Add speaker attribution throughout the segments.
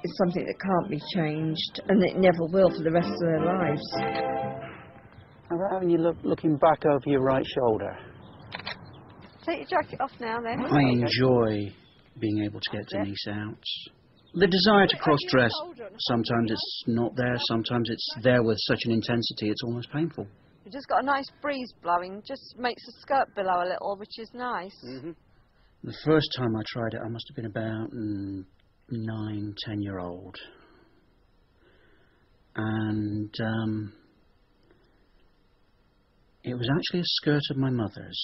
Speaker 1: is something that can't be changed, and it never will for the rest of their lives.
Speaker 2: How about when you're looking back over your right shoulder?
Speaker 1: Take your jacket off now, then.
Speaker 2: I enjoy being able to get Denise out. The desire to cross-dress, sometimes it's not there, sometimes it's there with such an intensity it's almost painful.
Speaker 1: We've just got a nice breeze blowing, just makes the skirt billow a little, which is nice.
Speaker 2: The first time I tried it, I must have been about 9, 10-year-old. And it was actually a skirt of my mother's.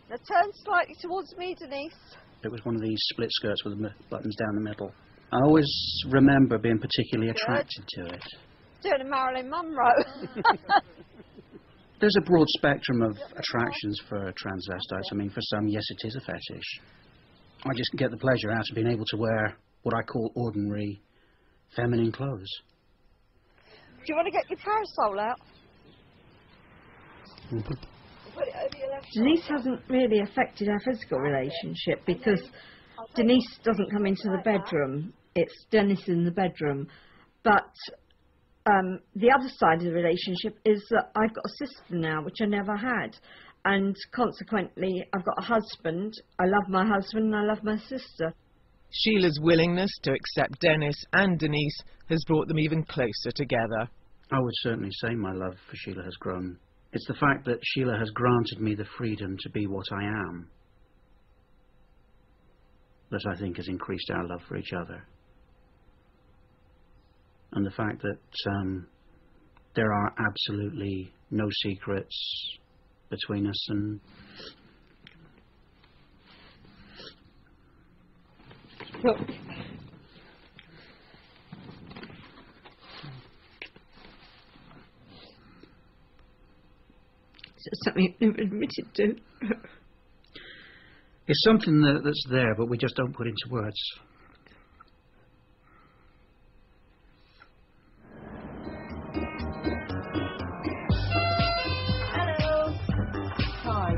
Speaker 1: Now turn slightly towards me, Denise.
Speaker 2: It was one of these split skirts with the buttons down the middle. I always remember being particularly attracted to it.
Speaker 1: Doing a Marilyn Monroe.
Speaker 2: There's a broad spectrum of attractions for transvestites. I mean, for some, yes, it is a fetish. I just get the pleasure out of being able to wear what I call ordinary feminine clothes.
Speaker 1: Do you want to get your parasol out? Put it over your left Denise hasn't really affected our physical relationship because Denise doesn't come into the bedroom. It's Dennis in the bedroom. But the other side of the relationship is that I've got a sister now, which I never had. And consequently, I've got a husband. I love my husband and I love my sister.
Speaker 3: Sheila's willingness to accept Dennis and Denise has brought them even closer together.
Speaker 2: I would certainly say my love for Sheila has grown. It's the fact that Sheila has granted me the freedom to be what I am that I think has increased our love for each other. And the fact that there are absolutely no secrets between us, and
Speaker 1: Look. It's something you've never admitted to.
Speaker 2: It's something that's there, but we just don't put into words.
Speaker 4: Hello. Hi.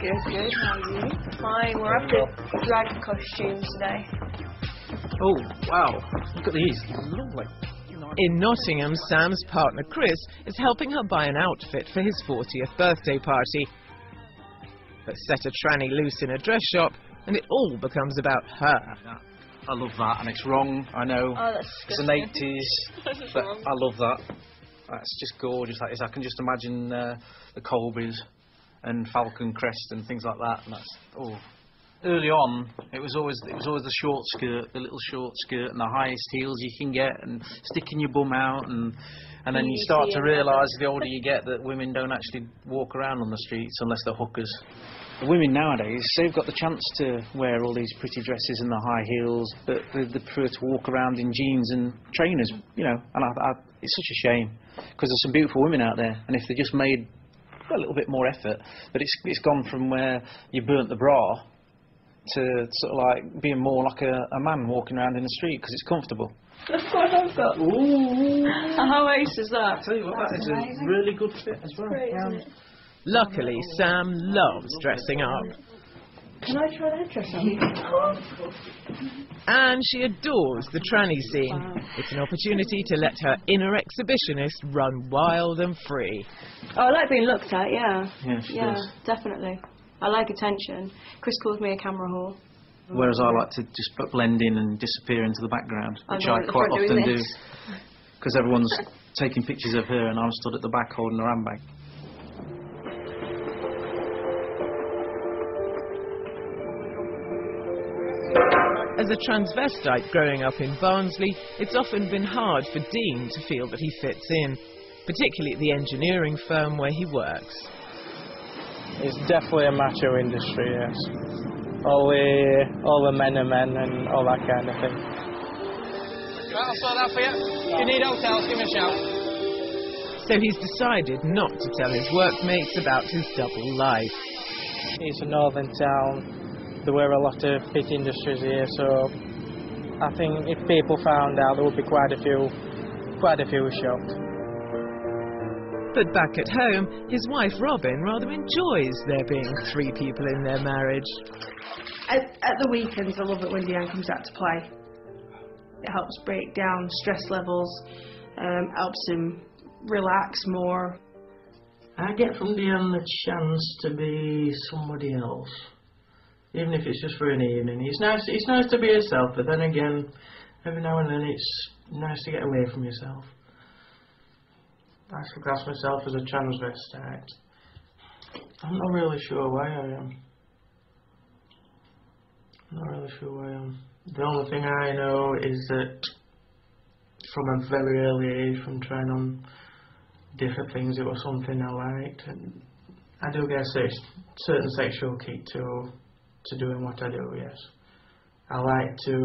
Speaker 4: Good. How are you? Fine. We're after drag costumes today.
Speaker 2: Oh, wow. Look at these. Lovely.
Speaker 3: In Nottingham, Sam's partner Chris is helping her buy an outfit for his 40th birthday party. But set a tranny loose in a dress shop and it all becomes about her.
Speaker 5: I love that, and it's wrong, I know.
Speaker 4: Oh, that's
Speaker 5: it's an 80s, but I love that. That's just gorgeous. That is. I can just imagine the Colbys and Falcon Crest and things like that. And that's Early on, it was always the short skirt, the little short skirt, and the highest heels you can get, and sticking your bum out, and then you start to realise the older you get that women don't actually walk around on the streets unless they're hookers. The women nowadays, they've got the chance to wear all these pretty dresses and the high heels, but they prefer to walk around in jeans and trainers, you know. And it's such a shame, because there's some beautiful women out there, and if they just made a little bit more effort, but it's gone from where you burnt the bra to sort of like being more like a man walking around in the street because it's comfortable.
Speaker 4: That's what I've got.
Speaker 5: Ooh!
Speaker 4: How ace is that?
Speaker 5: I tell you what, that is a really good fit as well.
Speaker 4: Great, isn't it?
Speaker 3: Luckily, Sam loves dressing up.
Speaker 4: Can I try that dress on?
Speaker 3: And she adores the tranny scene. Wow. It's an opportunity to let her inner exhibitionist run wild and free.
Speaker 4: Oh, I like being looked at, yeah.
Speaker 5: Yeah,
Speaker 4: definitely. I like attention. Chris calls me a camera whore.
Speaker 5: Whereas I like to just blend in and disappear into the background, which I quite often do. Because everyone's taking pictures of her and I'm stood at the back holding her handbag.
Speaker 3: As a transvestite growing up in Barnsley, it's often been hard for Dean to feel that he fits in, particularly at the engineering firm where he works.
Speaker 6: It's definitely a macho industry, yes. All the men are men and all that kind of thing.
Speaker 7: Right, I'll sort that for you. If you need hotels, give me a shout.
Speaker 3: So he's decided not to tell his workmates about his double life.
Speaker 6: It's a northern town. There were a lot of big industries here, so I think if people found out, there would be quite a few shocked.
Speaker 3: But back at home, his wife Robin rather enjoys there being 3 people in their marriage.
Speaker 8: At the weekends, I love it when Deanne comes out to play.
Speaker 4: It helps break down stress levels, helps him relax more.
Speaker 8: I get from Dion the chance to be somebody else, even if it's just for an evening. It's nice to be yourself, but then again, every now and then it's nice to get away from yourself. I still class myself as a transvestite. I'm not really sure why I am. The only thing I know is that from a very early age, from trying on different things, it was something I liked, and I do get a certain sexual kick to doing what I do. Yes, I like to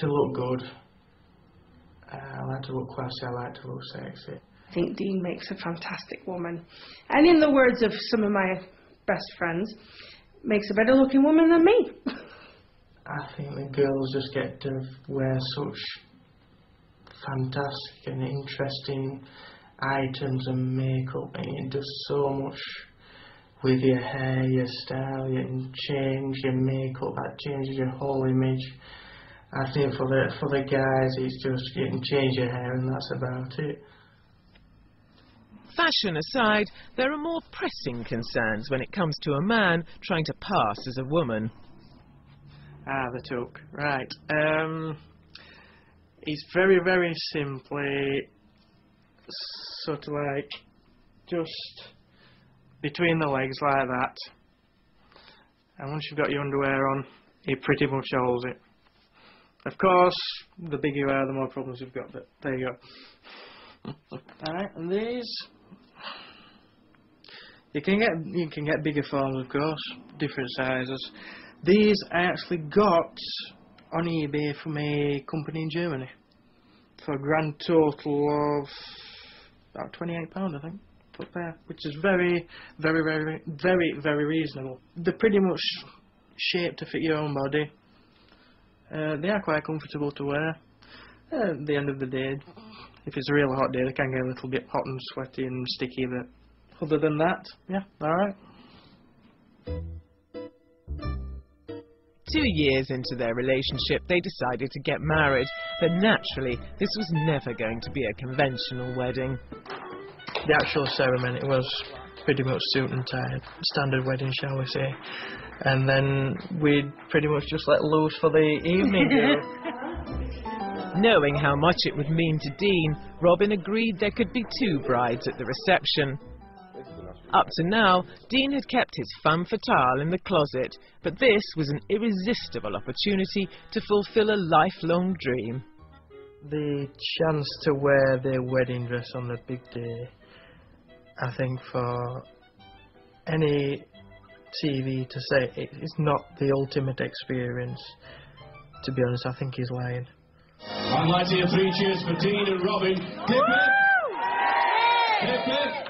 Speaker 8: look good. I like to look classy. I like to look sexy.
Speaker 4: I think Dean makes a fantastic woman, and in the words of some of my best friends, makes a better looking woman than me.
Speaker 8: I think the girls just get to wear such fantastic and interesting items and makeup, and it does so much with your hair, your style. You can change your makeup, that changes your whole image. I think for the guys, it's just you can change your hair and that's about it.
Speaker 3: Fashion aside, there are more pressing concerns when it comes to a man trying to pass as a woman.
Speaker 6: The toque. Right. It's very, very simply sort of like just between the legs like that. And once you've got your underwear on, it pretty much holds it. Of course, the bigger you are, the more problems you've got, but there you go. Alright, and these, you can get bigger forms, of course, different sizes. These I actually got on eBay from a company in Germany for a grand total of about £28, I think, put there, which is very, very, very, very, very reasonable. They're pretty much shaped to fit your own body. They are quite comfortable to wear. At the end of the day, if it's a real hot day, they can get a little bit hot and sweaty and sticky, but other than that, yeah, alright.
Speaker 3: 2 years into their relationship, they decided to get married, but naturally, this was never going to be a conventional wedding.
Speaker 6: The actual ceremony was pretty much suit and tie, standard wedding, shall we say. And then we'd pretty much just let loose for the evening.
Speaker 3: Knowing how much it would mean to Dean, Robin agreed there could be 2 brides at the reception. Up to now, Dean had kept his femme fatale in the closet, but this was an irresistible opportunity to fulfill a lifelong dream.
Speaker 6: The chance to wear their wedding dress on the big day, I think for any TV to say it's not the ultimate experience, to be honest, I think he's lying.
Speaker 9: I'd like to hear 3 cheers for Dean and Robin. Hip hip! Hip hip!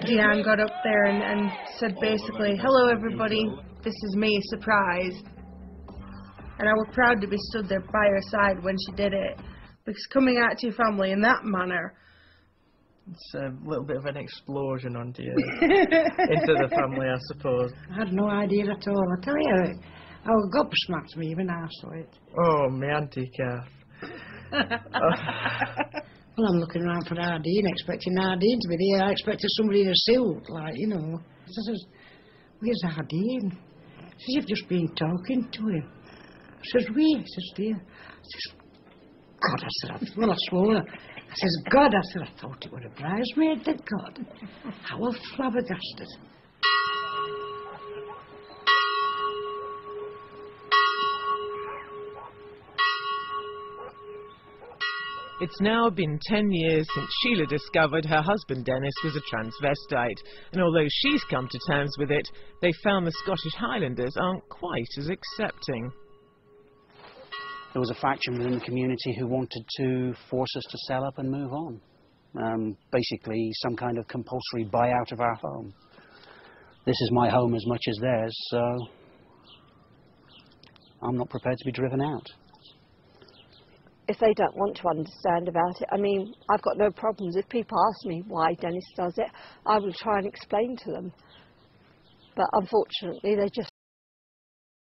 Speaker 4: Deanne got up there and said basically, "Hello everybody, this is me, surprise." And I was proud to be stood there by her side when she did it, because coming out to your family in that manner,
Speaker 6: it's a little bit of an explosion onto you, into the family, I suppose.
Speaker 10: I had no idea at all. I tell you, I was gobsmacked me when I saw it.
Speaker 6: Oh, my auntie Kath.
Speaker 10: Well, I'm looking around for Ardeen, expecting Ardeen to be there. I expected somebody in a suit, like, you know. I says, "Where's Ardeen?" She says, "You've just been talking to him." I says, "Where?" I says, "There." I says, "God," I said, well, I swore. I says, "God," I said, "I thought it was a bridesmaid, thank God." I was flabbergasted.
Speaker 3: It's now been 10 years since Sheila discovered her husband Dennis was a transvestite, and although she's come to terms with it, they found the Scottish Highlanders aren't quite as accepting.
Speaker 2: There was a faction within the community who wanted to force us to sell up and move on. Basically, some kind of compulsory buyout of our home. This is my home as much as theirs, so I'm not prepared to be driven out.
Speaker 1: If they don't want to understand about it, I mean, I've got no problems. If people ask me why Dennis does it, I will try and explain to them. But unfortunately, they just